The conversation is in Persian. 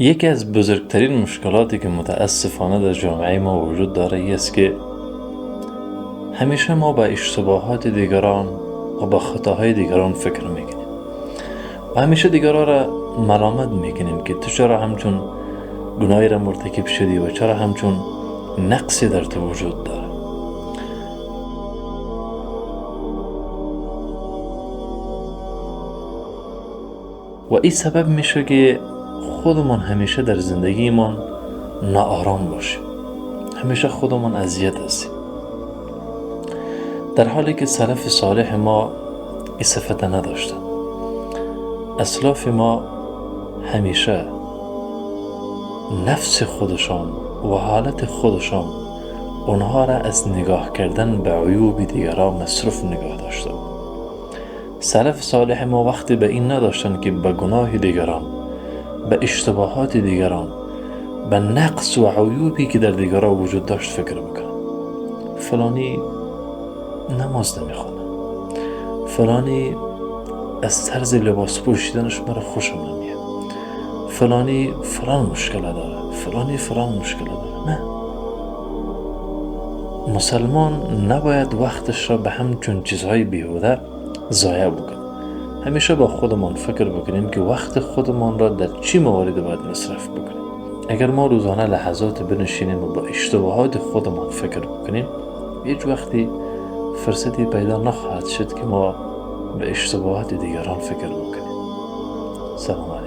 یکی از بزرگترین مشکلاتی که متاسفانه در جامعه ما وجود داره ای است که همیشه ما به اشتباهات دیگران و به خطاهای دیگران فکر میکنیم و همیشه دیگران را ملامت میکنیم که تو چرا همچون گناهی را مرتکب شدی و چرا همچون نقصی در تو وجود داره. و این سبب میشه که خودمان همیشه در زندگیمان ناآرام باشیم، همیشه خودمان اذیت هستیم، در حالی که سلف صالح ما این صفت نداشتن. اسلاف ما همیشه نفس خودشان و حالت خودشان اونها را از نگاه کردن به عیوب دیگران مصروف نگاه داشته بود. سلف صالح ما وقتی به این نداشتن که به گناه دیگران، به اشتباهات دیگران، به نقص و عیوبی که در دیگران وجود داشت فکر بکنن. فلانی نماز نمیخونه، فلانی از طرز لباس پوشیدنش مرا خوشم نمیاد، فلانی فلان مشکل داره، فلانی فلان مشکل داره. نه، مسلمان نباید وقتش را به همچون چیزهای بیهوده ضایع بکنیم. همیشه با خودمان فکر بکنیم که وقت خودمان را در چی مواردی باید مصرف بکنیم. اگر ما روزانه لحظات بنشینیم و با اشتباهات خودمان فکر بکنیم، هیچ وقتی فرصتی پیدا نخواهد شد که ما به اشتباهات دیگران فکر بکنیم. سلام علیکم.